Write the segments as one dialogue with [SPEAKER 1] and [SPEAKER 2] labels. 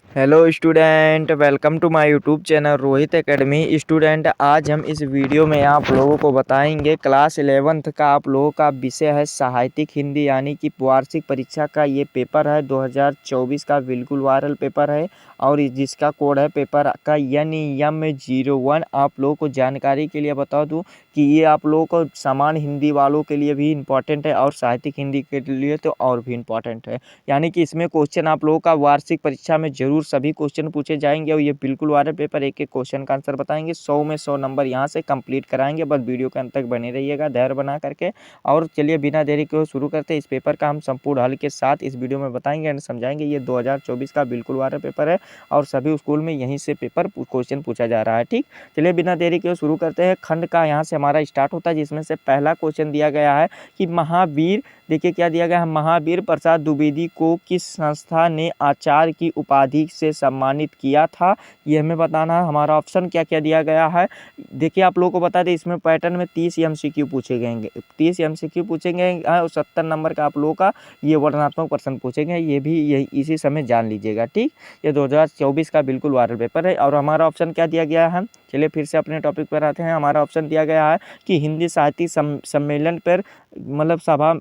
[SPEAKER 1] Hello student, welcome to my YouTube channel Rohit academy. Student, आज हम इस वीडियो में आप लोगों को बताएंगे क्लास 11th का आप लोगों का विषय है साहित्यिक हिंदी, यानी कि वार्षिक परीक्षा का ये पेपर है 2024 का। बिल्कुल वायरल पेपर है और जिसका कोड है पेपर का NEM01। आप लोगों को जानकारी के लिए बता दूं कि ये आप लोगों को सामान्य हिंदी वालों के लिए भी इम्पोर्टेंट है और साहित्यिक हिंदी के लिए तो और भी इम्पोर्टेंट है। यानी कि इसमें क्वेश्चन आप लोगों का वार्षिक परीक्षा में जरूर सभी क्वेश्चन पूछे जाएंगे और ये बिल्कुल वायरल पेपर, एक एक क्वेश्चन का आंसर बताएंगे। 100 में 100 नंबर यहाँ से कंप्लीट कराएंगे। बस वीडियो के अंत तक बने रहिएगा धैर्य बना करके। और चलिए बिना देरी के शुरू करते हैं। इस पेपर का हम संपूर्ण हल के साथ इस वीडियो में बताएंगे एंड समझाएंगे। ये 2024 का बिल्कुल वायरल पेपर है और सभी स्कूल में यहीं से पेपर क्वेश्चन पूछा जा रहा है। ठीक, चलिए बिना देरी के शुरू करते हैं। खंड का यहाँ से हमारा स्टार्ट होता है, जिसमें से पहला क्वेश्चन दिया गया है कि महावीर, देखिए क्या दिया गया है, महावीर प्रसाद द्विवेदी को किस संस्था ने आचार्य की उपाधि से सम्मानित किया था, ये हमें बताना है। हमारा ऑप्शन क्या क्या दिया गया है, देखिए आप लोगों को बता दें। इसमें पैटर्न में 30 MCQ पूछे गएंगे, 30 MCQ पूछेंगे और 70 नंबर का आप लोगों का ये वर्णनात्मक प्रश्न पूछेंगे। ये भी यही इसी समय जान लीजिएगा। ठीक, ये 2024 का बिल्कुल वायरल पेपर है। और हमारा ऑप्शन क्या दिया गया है, चलिए फिर से अपने टॉपिक पर आते हैं। हमारा ऑप्शन दिया गया है कि हिंदी साहित्य सम्मेलन पर मतलब सभा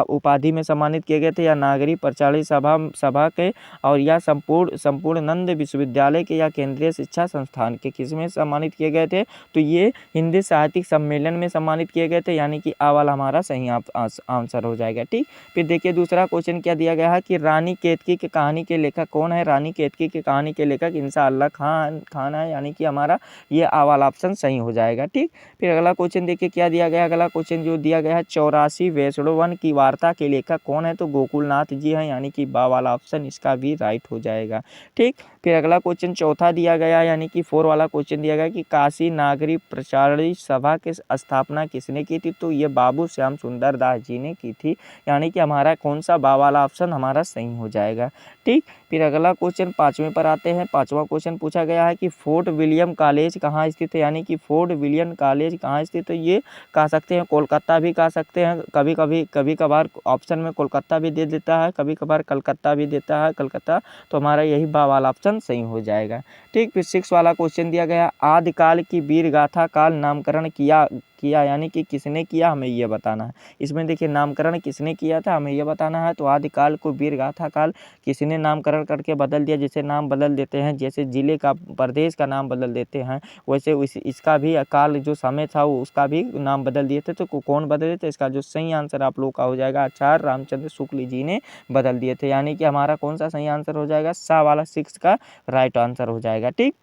[SPEAKER 1] उपाधि में सम्मानित किए गए थे, या नागरिक प्रचारित सभा के, और या संपूर्णानंद विश्वविद्यालय के, या केंद्रीय शिक्षा संस्थान के, किसमें सम्मानित किए गए थे। तो ये हिंदी साहित्यिक सम्मेलन में सम्मानित किए गए थे, यानी कि आ वाला हमारा सही आंसर हो जाएगा। ठीक, फिर देखिए दूसरा क्वेश्चन क्या दिया गया है कि रानी केतकी की कहानी के लेखक कौन है। रानी केतकी की कहानी के लेखक इंशाअल्लाह खान है, यानी कि हमारा ये आ वाला ऑप्शन सही हो जाएगा। ठीक, फिर अगला क्वेश्चन देखिए क्या दिया गया। अगला क्वेश्चन जो दिया गया है, 84 वैष्णवन की वार्ता के लेखक कौन है, तो गोकुलनाथ जी हैं, यानी कि बा वाला ऑप्शन इसका भी राइट हो जाएगा। ठीक, फिर अगला क्वेश्चन चौथा दिया गया, यानी कि 4 वाला क्वेश्चन दिया गया कि काशी नागरिक प्रचारित सभा की स्थापना किसने की थी, तो ये बाबू श्याम सुंदर दास जी ने की थी, यानी कि हमारा कौन सा बा वाला ऑप्शन हमारा सही हो जाएगा। ठीक, फिर अगला क्वेश्चन 5वें पर आते हैं। 5वां क्वेश्चन पूछा गया है कि फोर्ट विलियम कॉलेज कहाँ स्थित है, यानी कि फोर्ट विलियम कॉलेज कहाँ स्थित है। ये कह सकते हैं कोलकाता भी कह सकते हैं, कभी कभार ऑप्शन में कोलकाता भी दे देता है, कभी कभार कलकत्ता भी देता है, कलकत्ता। तो हमारा यही बा वाला ऑप्शन सही हो जाएगा। ठीक, फिर 6 वाला क्वेश्चन दिया गया, आदिकाल की वीर गाथा काल नामकरण किया यानी कि किसने किया, हमें यह बताना है। इसमें देखिए नामकरण किसने किया था, हमें यह बताना है। तो आदिकाल को वीर गाथा काल किसने नामकरण करके बदल दिया, जैसे नाम बदल देते हैं, जैसे जिले का प्रदेश का नाम बदल देते हैं, वैसे इसका भी काल जो समय था वो उसका भी नाम बदल दिए थे। तो कौन बदले थे, इसका जो सही आंसर आप लोग का हो जाएगा आचार्य रामचंद्र शुक्ल जी ने बदल दिए थे, यानी कि हमारा कौन सा सही आंसर हो जाएगा, सा वाला 6 का राइट आंसर हो जाएगा। ठीक,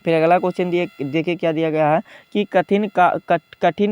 [SPEAKER 1] फिर अगला क्वेश्चन देखिए क्या दिया गया है कि कठिन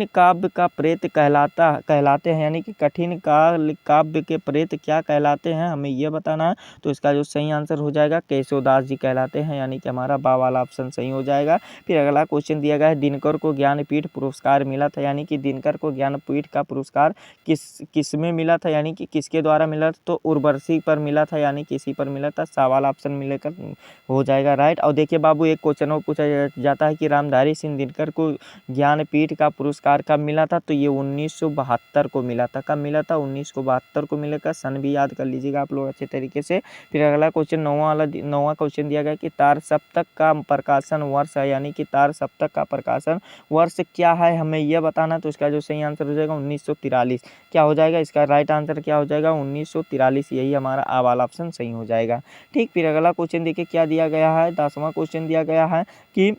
[SPEAKER 1] काव्य का प्रेत कहलाते हैं, यानी कि कठिन काव्य के प्रेत क्या कहलाते हैं, हमें यह बताना है। तो इसका जो सही आंसर हो जाएगा केशवदास जी कहलाते हैं, यानी कि हमारा बा वाला ऑप्शन सही हो जाएगा। फिर अगला क्वेश्चन दिया गया है दिनकर को ज्ञानपीठ पुरस्कार मिला था, यानी कि दिनकर को ज्ञानपीठ का पुरस्कार किस में मिला था, यानी कि किसके द्वारा मिला, तो उर्वशी पर मिला था, यानी कि इसी पर मिला था। सा वाला ऑप्शन मिलेकर हो जाएगा राइट। और देखिए बाबू एक क्वेश्चन और पूछा जाता है कि रामधारी सिंह दिनकर को ज्ञानपीठ का पुरस्कार कब मिला था, तो ये 1972 को मिला था। कब मिला था, 1972 को मिलेगा। सन भी याद कर लीजिएगा आप लोग अच्छे तरीके से। फिर अगला क्वेश्चन 9वां क्वेश्चन दिया गया कि तार सप्तक का प्रकाशन वर्ष है, यानी कि तार सप्तक का प्रकाशन वर्ष क्या है, हमें यह बताना। तो इसका जो सही आंसर हो जाएगा 1943 क्या हो जाएगा, इसका राइट आंसर क्या हो जाएगा 1943, यही हमारा आ वाला ऑप्शन सही हो जाएगा। ठीक, फिर अगला क्वेश्चन देखिए क्या दिया गया है। 10वां क्वेश्चन दिया गया है कि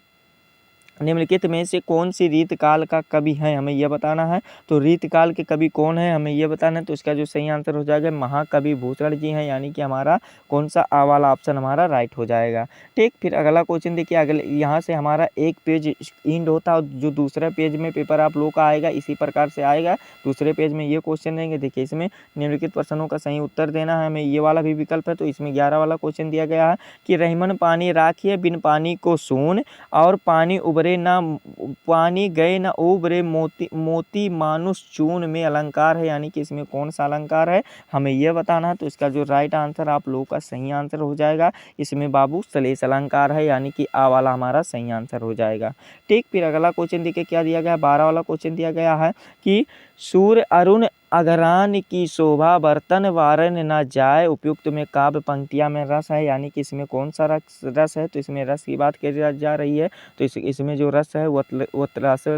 [SPEAKER 1] निम्नलिखित में से कौन सी रीतकाल का कवि है, हमें यह बताना है। तो रीतकाल के कवि कौन है, हमें यह बताना है। तो इसका जो सही आंसर हो जाएगा महाकवि भूषण जी हैं, यानी कि हमारा कौन सा आ वाला ऑप्शन हमारा राइट हो जाएगा। ठीक, फिर अगला क्वेश्चन देखिए, अगले यहाँ से हमारा एक पेज इंड होता है और जो दूसरे पेज में पेपर आप लोगों का आएगा इसी प्रकार से आएगा। दूसरे पेज में ये क्वेश्चन देंगे, देखिए इसमें निम्नलिखित प्रश्नों का सही उत्तर देना है, हमें ये वाला भी विकल्प है। तो इसमें 11 वाला क्वेश्चन दिया गया है कि रहीमन पानी राखिए बिन पानी को सून, और पानी उबरे ना पानी गए ना उबरे मोती मानुष चून में अलंकार है, यानी कि इसमें कौन सा अलंकार है, हमें यह बताना है। तो इसका जो राइट आंसर आप लोगों का सही आंसर हो जाएगा, इसमें बाबू सलेश अलंकार है, यानी कि आ वाला हमारा सही आंसर हो जाएगा। ठीक, फिर अगला क्वेश्चन देखिए क्या दिया गया है। 12 वाला क्वेश्चन दिया गया है कि सूर्य अरुण अगरान की शोभा बर्तन वारन न जाए। उपयुक्त में काव्य पंक्तियाँ में रस है, यानी कि इसमें कौन सा रस है, तो इसमें रस की बात की जा रही है। तो इसमें जो रस है वतलासे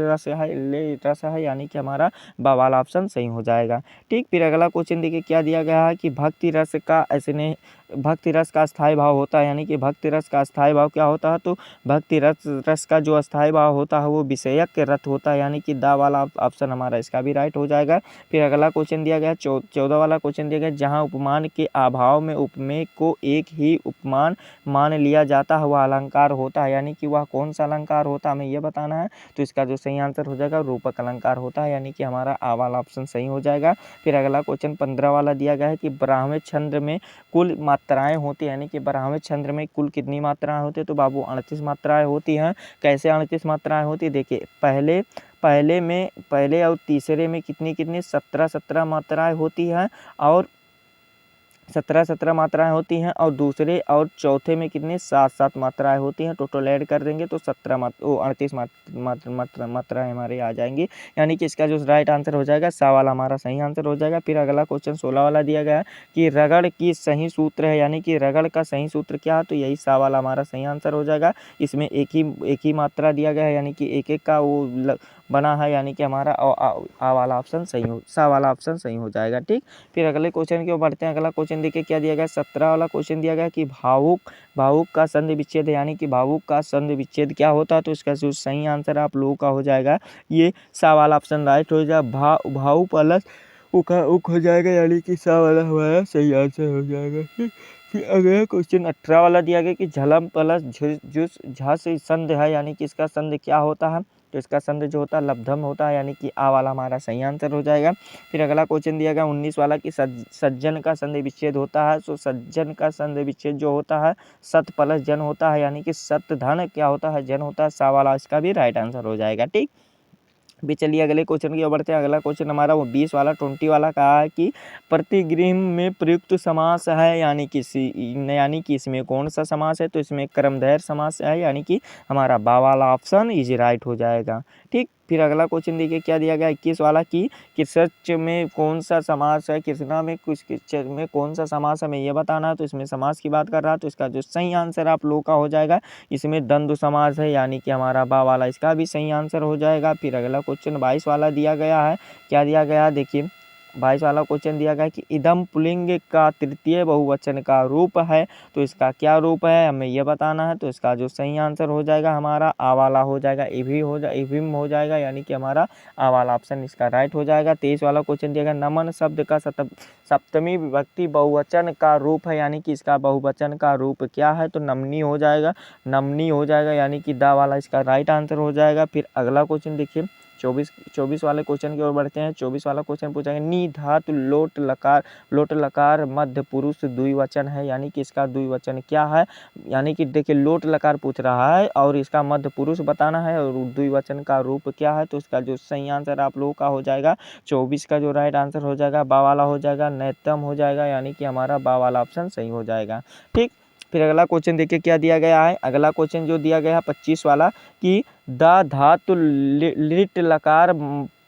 [SPEAKER 1] रस है, यानी कि हमारा बा वाला ऑप्शन सही हो जाएगा। ठीक, फिर अगला क्वेश्चन देखिए क्या दिया गया है कि भक्ति रस का ऐसे भक्ति रस का स्थायी भाव होता है, यानी कि भक्ति रस का स्थायी भाव क्या होता है, तो भक्ति रस का जो स्थायी भाव होता है वो विषयक के रत होता है, यानी कि दा वाला ऑप्शन हमारा इसका भी राइट हो जाएगा। फिर अगला क्वेश्चन दिया गया 14 वाला क्वेश्चन दिया गया, जहाँ उपमान के अभाव में उपमेय को एक ही उपमान मान लिया जाता है वह अलंकार होता है, यानी कि वह कौन सा अलंकार होता है हमें यह बताना है। तो इसका जो सही आंसर हो जाएगा रूपक अलंकार होता है, यानी कि हमारा आ वाला ऑप्शन सही हो जाएगा। फिर अगला क्वेश्चन 15 वाला दिया गया है कि ब्राह्मण छंद में कुल मात्राएं होती है, यानी कि ब्राह्मण छंद में कुल कितनी मात्राएं होती है, तो बाबू 38 मात्राएं होती हैं। कैसे 38 मात्राएं होती है, देखिए पहले और तीसरे में कितनी कितनी 17 मात्राएं होती हैं, और 17 मात्राएं होती हैं, और दूसरे और चौथे में कितनी 7 मात्राएं होती हैं। टोटल ऐड कर देंगे तो 38 मात्राएं हमारे आ जाएंगी, यानी कि इसका जो राइट आंसर हो जाएगा सा वाला हमारा सही आंसर हो जाएगा। फिर अगला क्वेश्चन 16 वाला दिया गया है कि रगड़ की सही सूत्र है, यानी कि रगड़ का सही सूत्र क्या है, तो यही सा वाला हमारा सही आंसर हो जाएगा। इसमें एक ही मात्रा दिया गया है, यानी कि एक का वो बना है, यानी कि हमारा आ वाला ऑप्शन सा वाला ऑप्शन सही हो जाएगा। ठीक, फिर अगले क्वेश्चन की ओर बढ़ते हैं। अगला क्वेश्चन देखिए क्या दिया गया, 17 वाला क्वेश्चन दिया गया कि भावुक का संधि विच्छेद है, यानी कि भावुक का संधि विच्छेद क्या होता है, तो इसका जो सही आंसर आप लोगों का हो जाएगा ये सा वाला ऑप्शन राइट हो जाएगा। भाव प्लस उक हो जाएगा, यानी कि सा वाला हमारा सही आंसर हो जाएगा। फिर अगला क्वेश्चन 18 वाला दिया गया कि झलम प्लस झुस झस संधि है, यानी कि इसका संधि क्या होता है, तो इसका संधि जो होता है लब्धम होता है, यानी कि आ वाला हमारा सही आंसर हो जाएगा। फिर अगला क्वेश्चन दिया गया 19 वाला कि सज्जन का संधि विच्छेद होता है, तो सज्जन का संधि विच्छेद जो होता है सत प्लस जन होता है, यानी कि सत धन क्या होता है जन होता है, सा वाला इसका भी राइट आंसर हो जाएगा। ठीक, भी चलिए अगले क्वेश्चन की ओर बढ़ते हैं। अगला क्वेश्चन हमारा वो 20 वाला 20 वाला कहा है कि प्रतिग्रह में प्रयुक्त समास है, यानी कि इसमें कौन सा समास है, तो इसमें कर्मधारय समास है, यानी कि हमारा बा वाला ऑप्शन इज राइट हो जाएगा। ठीक, फिर अगला क्वेश्चन देखिए क्या दिया गया 21 वाला कि कृष्ण में कौन सा समास है, कृष्णा में में कौन सा समास है हमें ये बताना है, तो इसमें समास की बात कर रहा है, तो इसका जो सही आंसर आप लोगों का हो जाएगा इसमें द्वंद्व समास है, यानी कि हमारा बा वाला इसका भी सही आंसर हो जाएगा। फिर अगला क्वेश्चन 22 वाला दिया गया है, क्या दिया गया है देखिए 22 वाला क्वेश्चन दिया गया है कि इदम पुल्लिंग का तृतीय बहुवचन का रूप है, तो इसका क्या रूप है हमें यह बताना है, तो इसका जो सही आंसर हो जाएगा हमारा आ वाला हो जाएगा, इविम हो जाएगा, यानी कि हमारा आ वाला ऑप्शन इसका राइट हो जाएगा। 23 वाला क्वेश्चन दिया गया नमन शब्द का सप्तमी विभक्ति बहुवचन का रूप है, यानी कि इसका बहुवचन का रूप क्या है, तो नमनी हो जाएगा, यानी कि दा वाला इसका राइट आंसर हो जाएगा। फिर अगला क्वेश्चन देखिए 24 वाले क्वेश्चन की ओर बढ़ते हैं। 24 वाला क्वेश्चन पूछा गया नी धातु लोट लकार मध्य पुरुष द्विवचन है, यानी कि इसका द्विवचन क्या है, यानी कि देखिए लोट लकार पूछ रहा है और इसका मध्य पुरुष बताना है और द्विवचन का रूप क्या है, तो इसका जो सही आंसर आप लोगों का हो जाएगा 24 का जो राइट आंसर हो जाएगा बा वाला हो जाएगा, नैतम हो जाएगा, यानी कि हमारा बा वाला ऑप्शन सही हो जाएगा। ठीक, फिर अगला क्वेश्चन देखिए क्या दिया गया है। अगला क्वेश्चन जो दिया गया है 25 वाला कि द धातु लिट लकार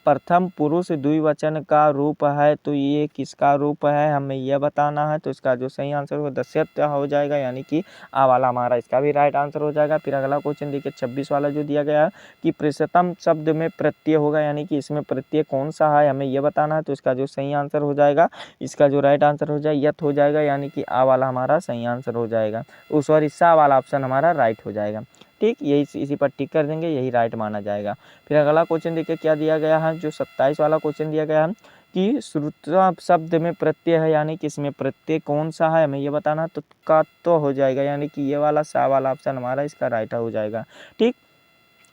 [SPEAKER 1] प्रथम पुरुष द्विवचन का रूप है, तो ये किसका रूप है हमें यह बताना है, तो इसका जो सही आंसर हो दस्यत हो जाएगा, यानी कि आ वाला हमारा इसका भी राइट आंसर हो जाएगा। फिर अगला क्वेश्चन देखिए 26 वाला जो दिया गया है कि प्रथम शब्द में प्रत्यय होगा, यानी कि इसमें प्रत्यय कौन सा है हमें यह बताना है, तो इसका जो सही आंसर हो जाएगा इसका जो राइट आंसर हो जाएगा यथ हो जाएगा, यानी कि आ वाला हमारा सही आंसर हो जाएगा, सॉरी सा वाला ऑप्शन हमारा राइट हो जाएगा। ठीक, यही इसी पर टिक कर देंगे, यही राइट माना जाएगा। फिर अगला क्वेश्चन देखिए क्या दिया गया है, जो 27 वाला क्वेश्चन दिया गया है कि श्रुता शब्द में प्रत्यय है, यानी कि इसमें प्रत्यय कौन सा है हमें ये बताना, तो का तो हो जाएगा, यानी कि ये वाला सा वाला ऑप्शन हमारा इसका राइट हो जाएगा। ठीक,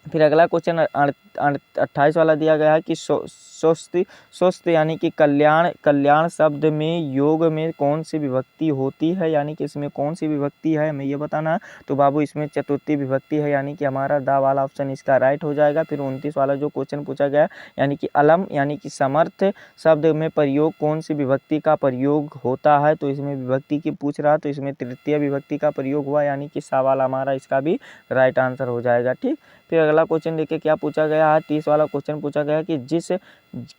[SPEAKER 1] फिर अगला क्वेश्चन 28 वाला दिया गया है कि स्वस्थ यानी कि कल्याण शब्द में योग में कौन सी विभक्ति होती है, यानी कि इसमें कौन सी विभक्ति है हमें ये बताना है, तो बाबू इसमें चतुर्थी विभक्ति है, यानी कि हमारा दा वाला ऑप्शन इसका राइट हो जाएगा। फिर 29 वाला जो क्वेश्चन पूछा गया यानी कि अलम यानी कि समर्थ शब्द में प्रयोग कौन सी विभक्ति का प्रयोग होता है, तो इसमें विभक्ति की पूछ रहा, तो इसमें तृतीय विभक्ति का प्रयोग हुआ, यानी कि सा वाला हमारा इसका भी राइट आंसर हो जाएगा। ठीक, फिर अगला क्वेश्चन देखिए क्या पूछा गया गया है 30 वाला क्वेश्चन पूछा गया है कि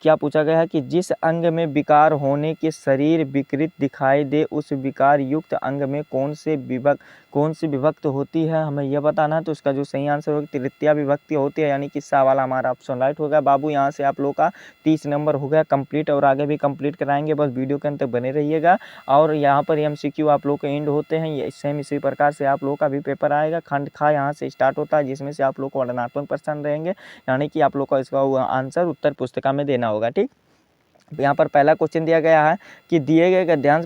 [SPEAKER 1] क्या पूछा गया है कि जिस अंग में विकार होने के शरीर विकृत दिखाई दे उस विकार युक्त अंग में कौन सी विभक्त होती है, हमें यह बताना है। तो इसका जो सही आंसर होगा तृतीया विभक्ति होती है, यानी कि सा वाला हमारा ऑप्शन राइट होगा। बाबू यहाँ से आप लोग का 30 नंबर हो गया कंप्लीट, और आगे भी कंप्लीट कराएंगे, बस वीडियो के अंत तक बने रहिएगा। और यहाँ पर MCQ आप लोग के एंड होते हैं, ये सेम इसी प्रकार से आप लोग का भी पेपर आएगा। खंड खा यहाँ से स्टार्ट होता है, जिसमें से आप लोग को वर्णनात्मक प्रश्न रहेंगे, यानी कि आप लोग का इसका आंसर उत्तर पुस्तिका में देना होगा। ठीक, यहाँ पर पहला क्वेश्चन दिया गया है कि दिए गए गद्यांश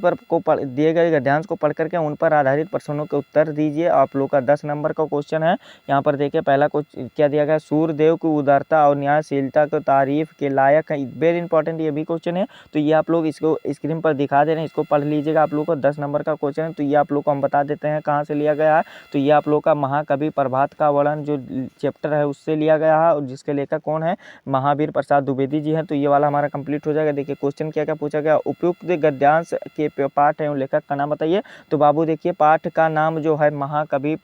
[SPEAKER 1] को पढ़ करके उन पर आधारित प्रश्नों के उत्तर दीजिए। आप लोग का 10 नंबर का क्वेश्चन है। यहाँ पर देखिए पहला क्वेश्चन क्या दिया गया, सूर्यदेव की उदारता और न्यायशीलता को तारीफ के लायक है। वेरी इंपॉर्टेंट ये भी क्वेश्चन है, तो ये आप लोग इसको स्क्रीन पर दिखा दे रहे हैं, इसको पढ़ लीजिएगा। आप लोग को 10 नंबर का क्वेश्चन है, तो ये आप लोग को हम बता देते हैं कहाँ से लिया गया है। तो ये आप लोग का महाकवि प्रभात का वर्णन जो चैप्टर है उससे लिया गया है, और जिसके लेखक कौन है, महावीर प्रसाद द्विवेदी जी हैं। तो ये वाला हमारा कंप्लीट हो जाएगा। देखिए क्वेश्चन क्या क्या पूछा गया, उपयुक्त गद्यांश के पाठ एवं लेखक का नाम बताइए। तो बाबू देखिए पाठ का नाम जो है महाकवि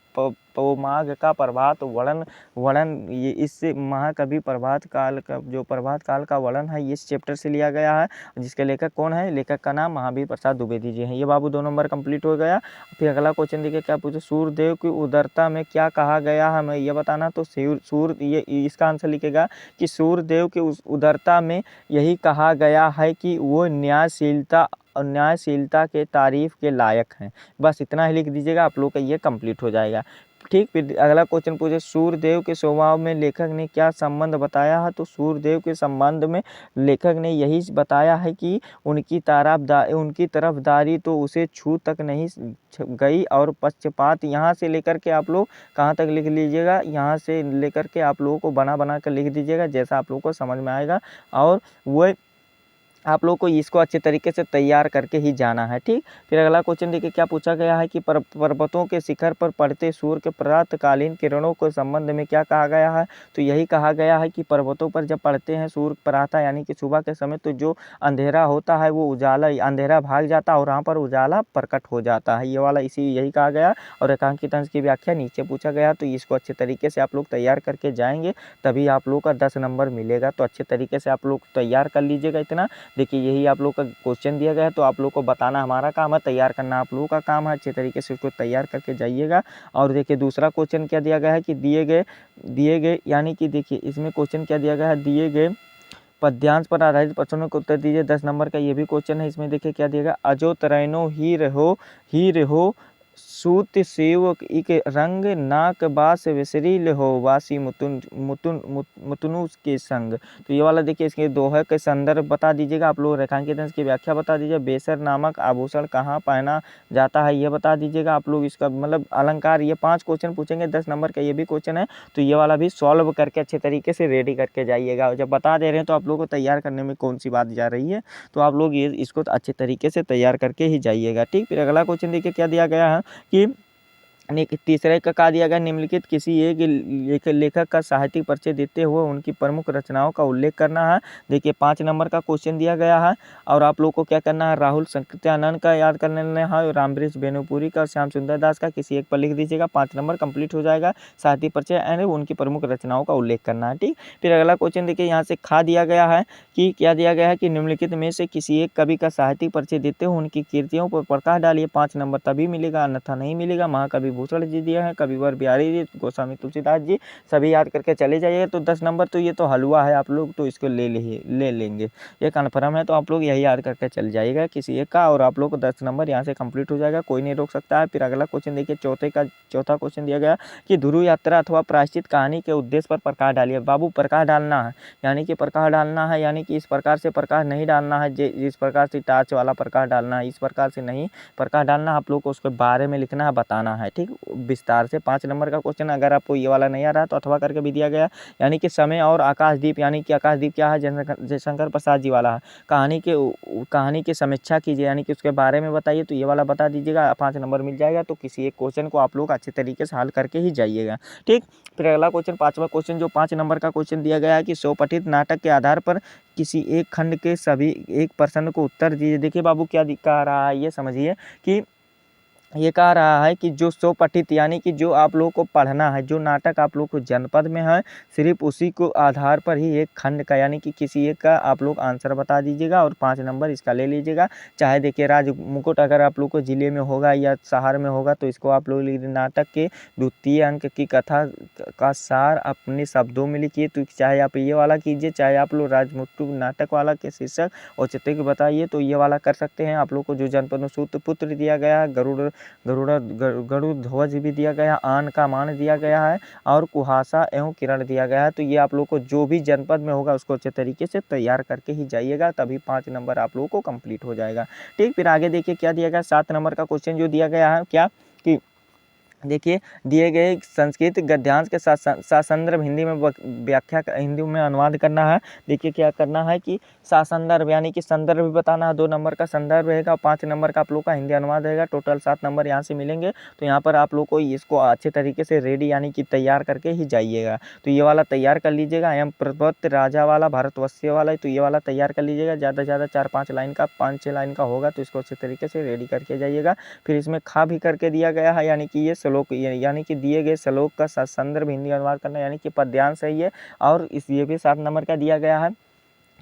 [SPEAKER 1] माघ का प्रभात वर्णन ये इस महाकवि प्रभात काल का जो प्रभात काल का वर्णन है, ये इस चैप्टर से लिया गया है, जिसके लेखक कौन है, लेखक का नाम महावीर प्रसाद द्विवेदी जी हैं। ये बाबू 2 नंबर कंप्लीट हो गया। फिर अगला क्वेश्चन देखिए क्या पूछे, सूर्यदेव की उदारता में क्या कहा गया है, हमें यह बताना। तो ये इसका आंसर लिखेगा कि सूर्यदेव की उस उदारता में यही कहा गया है कि वो न्यायशीलता के तारीफ के लायक हैं। बस इतना ही लिख दीजिएगा, आप लोग का ये कंप्लीट हो जाएगा। ठीक, फिर अगला क्वेश्चन पूछे, सूर्यदेव के स्वभाव में लेखक ने क्या संबंध बताया है। तो सूर्यदेव के संबंध में लेखक ने यही बताया है कि उनकी तरफदारी तो उसे छू तक नहीं गई, और पक्षपात, यहाँ से लेकर के आप लोग कहाँ तक लिख लीजिएगा, यहाँ से लेकर के आप लोगों को बना कर लिख दीजिएगा, जैसा आप लोगों को समझ में आएगा। और वह आप लोग को इसको अच्छे तरीके से तैयार करके ही जाना है। ठीक, फिर अगला क्वेश्चन देखिए क्या पूछा गया है कि पर्वतों के शिखर पर पड़ते सूर्य के प्रातःकालीन किरणों के संबंध में क्या कहा गया है। तो यही कहा गया है कि पर्वतों पर जब पड़ते हैं सूर्य प्रातः यानी कि सुबह के समय, तो जो अंधेरा होता है वो अंधेरा भाग जाता है और वहाँ पर उजाला प्रकट हो जाता है। ये वाला यही कहा गया। और रेखांकित अंश की व्याख्या नीचे पूछा गया, तो इसको अच्छे तरीके से आप लोग तैयार करके जाएंगे, तभी आप लोग का 10 नंबर मिलेगा। तो अच्छे तरीके से आप लोग तैयार कर लीजिएगा। इतना देखिए यही आप लोग का क्वेश्चन दिया गया है, तो आप लोग को बताना हमारा काम है, तैयार करना आप लोगों का काम है। अच्छे तरीके से उसको तैयार करके जाइएगा। और देखिए दूसरा क्वेश्चन क्या दिया गया है कि दिए गए यानी कि देखिए इसमें क्वेश्चन क्या दिया गया है, दिए गए पद्यांश पर आधारित प्रश्नों का उत्तर दीजिए। 10 नंबर का ये भी क्वेश्चन है। इसमें देखिए क्या दिएगा, अजो तरैनो ही रहो सूत सेव इक रंग नाक बास विसरी हो वासी मुतुनु के संग। तो ये वाला देखिए इसके दोहे के संदर्भ बता दीजिएगा। आप लोग रेखांकित अंश की व्याख्या बता दीजिए। बेसर नामक आभूषण कहाँ पहना जाता है, ये बता दीजिएगा। आप लोग इसका मतलब अलंकार, ये 5 क्वेश्चन पूछेंगे। 10 नंबर का ये भी क्वेश्चन है, तो ये वाला भी सॉल्व करके अच्छे तरीके से रेडी करके जाइएगा। जब बता दे रहे हैं तो आप लोग को तैयार करने में कौन सी बात जा रही है, तो आप लोग इसको अच्छे तरीके से तैयार करके ही जाइएगा। ठीक, फिर अगला क्वेश्चन देखिए क्या दिया गया है कि तीसरे का कहा दिया गया, निम्नलिखित किसी एक लेखक का साहित्यिक परिचय देते हुए उनकी प्रमुख रचनाओं का उल्लेख करना है। देखिए 5 नंबर का क्वेश्चन दिया गया है, और आप लोग को क्या करना है, राहुल संकृत्यानंद का याद कर लेना है, रामवृक्ष बेनुपुरी का, श्याम सुंदर दास का, किसी एक पर लिख दीजिएगा। 5 नंबर कंप्लीट हो जाएगा। साहित्यिक परिचय एंड उनकी प्रमुख रचनाओं का उल्लेख करना है। ठीक, फिर अगला क्वेश्चन देखिए यहाँ से खा दिया गया है कि क्या दिया गया है कि निम्नलिखित में से किसी एक कवि का साहित्यिक परिचय देते हुए उनकी कृतियों पर प्रकाश डालिए। 5 नंबर तभी मिलेगा, अन्यथा नहीं मिलेगा। महाकवि भूषण जी दिए हैं, कविवर बिहारी जी, गोस्वामी तुलसीदास जी, सभी याद करके चले जाइए। तो 10 नंबर तो ये तो हलवा है, आप लोग तो इसको ले लेंगे, ये कन्फर्म है। तो आप लोग यही याद करके चल जाइएगा किसी एक का, और आप लोग को 10 नंबर यहाँ से कंप्लीट हो जाएगा, कोई नहीं रोक सकता है। फिर अगला क्वेश्चन देखिए चौथा क्वेश्चन दिया गया कि ध्रुव यात्रा अथवा प्रायश्चित कहानी के उद्देश्य पर प्रकाश डालिए। बाबू प्रकाश डालना है, यानी कि प्रकाश डालना है, यानी कि इस प्रकार से प्रकाश नहीं डालना है जिस प्रकार से टार्च वाला प्रकाश डालना है, इस प्रकार से नहीं प्रकाश डालना। आप लोग को उसके बारे में लिखना है, बताना है। ठीक, विस्तार से 5 नंबर का क्वेश्चन। अगर आपको ये वाला नहीं आ रहा तो अथवा करके भी दिया गया, यानी कि समय और आकाशदीप, यानी कि आकाशदीप क्या है, जयशंकर प्रसाद जी वाला है। कहानी की समीक्षा कीजिए, यानी कि उसके बारे में बताइए। तो ये वाला बता दीजिएगा, 5 नंबर मिल जाएगा। तो किसी एक क्वेश्चन को आप लोग अच्छे तरीके से हल करके ही जाइएगा। ठीक, फिर अगला क्वेश्चन 5वां क्वेश्चन जो 5 नंबर का क्वेश्चन दिया गया है कि स्वपठित नाटक के आधार पर किसी एक खंड के सभी एक प्रश्न को उत्तर दीजिए। देखिए बाबू क्या कह रहा है, ये समझिए कि ये कह रहा है कि जो स्वपठित यानी कि जो आप लोगों को पढ़ना है, जो नाटक आप लोग को जनपद में है, सिर्फ उसी को आधार पर ही एक खंड का यानी कि किसी एक का आप लोग आंसर बता दीजिएगा और 5 नंबर इसका ले लीजिएगा। चाहे देखिए राज मुकुट अगर आप लोग को जिले में होगा या शहर में होगा तो इसको आप लोग नाटक के द्वितीय अंक की कथा का सार अपने शब्दों में लिखिए। तो चाहे आप ये वाला कीजिए, चाहे आप लोग राजमुट्टू नाटक वाला के शीर्षक और चित्र बताइए तो ये वाला कर सकते हैं। आप लोग को जो जनपद में सूत पुत्र दिया गया है, गरुड़ ध्वज भी दिया गया है, आन का मान दिया गया है और कुहासा एवं किरण दिया गया है। तो ये आप लोग को जो भी जनपद में होगा उसको अच्छे तरीके से तैयार करके ही जाइएगा, तभी 5 नंबर आप लोगों को कंप्लीट हो जाएगा। ठीक, फिर आगे देखिए क्या दिया गया। 7 नंबर का क्वेश्चन जो दिया गया है क्या कि देखिए दिए गए संस्कृत गद्यांश के ससंदर्भ हिंदी में व्याख्या हिंदी में अनुवाद करना है। देखिए क्या करना है कि ससंदर्भ यानी कि संदर्भ भी बताना है। 2 नंबर का संदर्भ रहेगा, 5 नंबर का आप लोग का हिंदी अनुवाद रहेगा। टोटल 7 नंबर यहाँ से मिलेंगे। तो यहाँ पर आप लोग को इसको अच्छे तरीके से रेडी यानी कि तैयार करके ही जाइएगा। तो ये वाला तैयार कर लीजिएगा। एम प्रपत्र राजा वाला भारतवर्षीय वाला, तो ये वाला तैयार कर लीजिएगा। ज़्यादा से ज़्यादा 4-5 लाइन का 5-6 लाइन का होगा तो इसको अच्छे तरीके से रेडी करके जाइएगा। फिर इसमें खा भी करके दिया गया है यानी कि ये श्लोक यानी कि दिए गए श्लोक का संदर्भ हिंदी अनुवाद करना यानी कि पद्यांश है ये। और ये भी 7 नंबर का दिया गया है।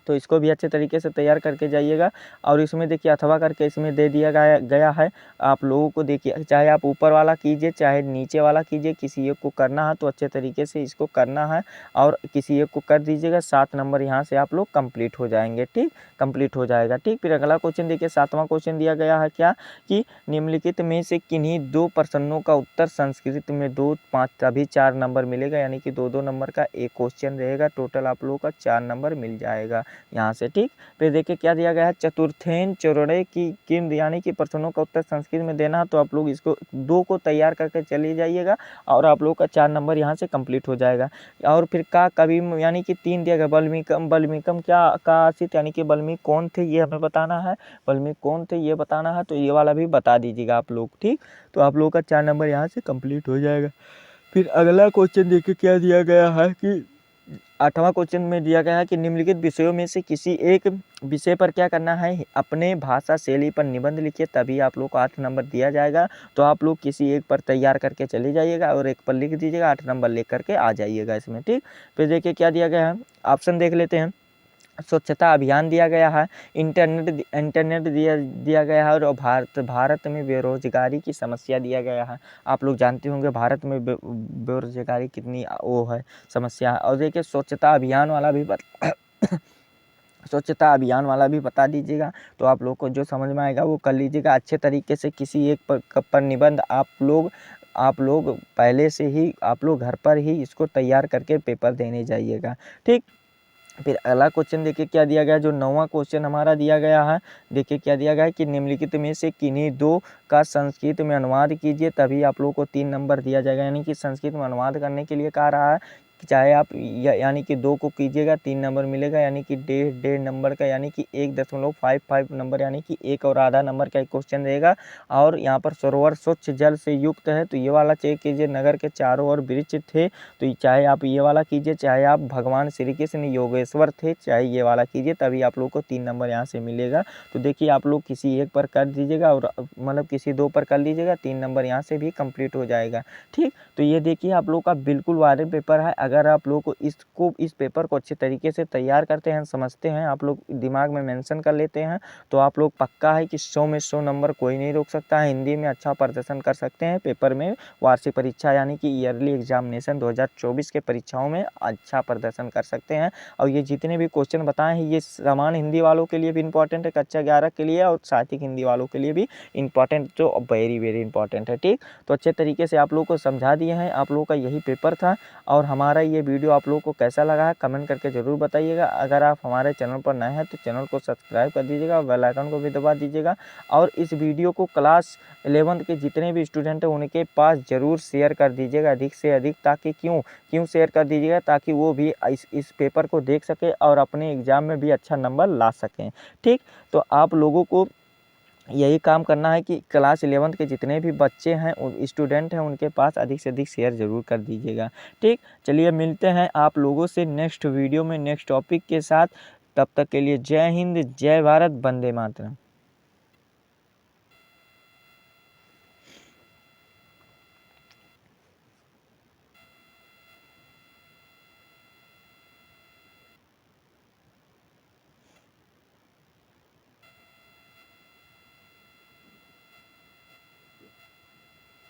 [SPEAKER 1] तो इसको भी अच्छे तरीके से तैयार करके जाइएगा। और इसमें देखिए अथवा करके इसमें दे दिया गया है आप लोगों को। देखिए चाहे आप ऊपर वाला कीजिए चाहे नीचे वाला कीजिए, किसी एक को करना है तो अच्छे तरीके से इसको करना है और किसी एक को कर दीजिएगा। 7 नंबर यहाँ से आप लोग कंप्लीट हो जाएंगे। ठीक, कंप्लीट हो जाएगा। ठीक, फिर अगला क्वेश्चन देखिए 7वां क्वेश्चन दिया गया है क्या कि निम्नलिखित में से किन्हीं 2 प्रश्नों का उत्तर संस्कृत में 2, 5 तभी 4 नंबर मिलेगा यानी कि 2-2 नंबर का एक क्वेश्चन रहेगा। टोटल आप लोगों का 4 नंबर मिल जाएगा यहाँ से। ठीक, फिर देखिए क्या दिया गया है। चतुर्थेन चौरड़े की किम यानी कि प्रश्नों का उत्तर संस्कृत में देना है। तो आप लोग इसको 2 को तैयार करके चले जाइएगा और आप लोग का 4 नंबर यहाँ से कंप्लीट हो जाएगा। और फिर का कवि यानी कि 3 दिया गया। बल्मीकम क्या का आसित यानी कि बल्मीक कौन थे ये हमें बताना है। बल्मीक कौन थे ये बताना है, तो ये वाला भी बता दीजिएगा आप लोग। ठीक, तो आप लोग का 4 नंबर यहाँ से कंप्लीट हो जाएगा। फिर अगला क्वेश्चन देखिए क्या दिया गया है कि 8वां क्वेश्चन में दिया गया है कि निम्नलिखित विषयों में से किसी एक विषय पर क्या करना है, अपने भाषा शैली पर निबंध लिखिए, तभी आप लोग को 8 नंबर दिया जाएगा। तो आप लोग किसी एक पर तैयार करके चले जाइएगा और एक पर लिख दीजिएगा, 8 नंबर लेकर के आ जाइएगा इसमें। ठीक, फिर देखिए क्या दिया गया है, ऑप्शन देख लेते हैं। स्वच्छता अभियान दिया गया है, इंटरनेट दिया गया है और भारत में बेरोजगारी की समस्या दिया गया है। आप लोग जानते होंगे भारत में बेरोजगारी कितनी वो है समस्या है। और देखिए स्वच्छता अभियान वाला भी स्वच्छता अभियान वाला भी बता दीजिएगा। तो आप लोग को जो समझ में आएगा वो कर लीजिएगा अच्छे तरीके से। किसी एक पर निबंध आप लोग पहले से ही आप लोग घर पर ही इसको तैयार करके पेपर देने जाइएगा। ठीक, फिर अगला क्वेश्चन देखिए क्या दिया गया। जो 9वां क्वेश्चन हमारा दिया गया है, देखिए क्या दिया गया है कि निम्नलिखित में से किन्हीं 2 का संस्कृत में अनुवाद कीजिए, तभी आप लोगों को 3 नंबर दिया जाएगा। यानी कि संस्कृत में अनुवाद करने के लिए कह रहा है कि चाहे आप यानी कि 2 को कीजिएगा 3 नंबर मिलेगा। यानी कि 1.5 नंबर का यानी कि 1.55 नंबर यानी कि 1 और आधा नंबर का एक क्वेश्चन रहेगा। और यहाँ पर सरोवर स्वच्छ जल से युक्त है, तो ये वाला चेक कीजिए। नगर के चारों ओर वृक्ष थे, तो चाहे आप ये वाला कीजिए। चाहे आप भगवान श्री कृष्ण योगेश्वर थे, चाहे ये वाला कीजिए, तभी आप लोग को 3 नंबर यहाँ से मिलेगा। तो देखिए आप लोग किसी एक पर कर दीजिएगा और मतलब किसी 2 पर कर लीजिएगा, 3 नंबर यहाँ से भी कंप्लीट हो जाएगा। ठीक, तो ये देखिए आप लोग का बिल्कुल वायरल पेपर है। अगर आप लोग को इस पेपर को अच्छे तरीके से तैयार करते हैं, समझते हैं, आप लोग दिमाग में मेंशन कर लेते हैं, तो आप लोग पक्का है कि 100 में 100 नंबर कोई नहीं रोक सकता है। हिंदी में अच्छा प्रदर्शन कर सकते हैं पेपर में। वार्षिक परीक्षा यानी कि ईयरली एग्जामिनेशन 2024 के परीक्षाओं में अच्छा प्रदर्शन कर सकते हैं। और ये जितने भी क्वेश्चन बताए हैं ये सामान्य हिंदी वालों के लिए भी इंपॉर्टेंट है, कक्षा 11 के लिए और साहित्यिक हिंदी वालों के लिए भी इंपॉर्टेंट, जो वेरी वेरी इंपॉर्टेंट है। ठीक, तो अच्छे तरीके से आप लोग को समझा दिए हैं। आप लोगों का यही पेपर था और हमारा ये वीडियो आप लोगों को कैसा लगा है कमेंट करके ज़रूर बताइएगा। अगर आप हमारे चैनल पर नए हैं तो चैनल को सब्सक्राइब कर दीजिएगा, बेल आइकन को भी दबा दीजिएगा। और इस वीडियो को क्लास 11th के जितने भी स्टूडेंट हैं उनके पास ज़रूर शेयर कर दीजिएगा अधिक से अधिक, ताकि क्यों शेयर कर दीजिएगा, ताकि वो भी इस पेपर को देख सके और अपने एग्ज़ाम में भी अच्छा नंबर ला सकें। ठीक, तो आप लोगों को यही काम करना है कि क्लास 11th के जितने भी बच्चे हैं स्टूडेंट हैं उनके पास अधिक से अधिक शेयर ज़रूर कर दीजिएगा। ठीक, चलिए मिलते हैं आप लोगों से नेक्स्ट वीडियो में नेक्स्ट टॉपिक के साथ। तब तक के लिए जय हिंद, जय भारत, वंदे मातरम।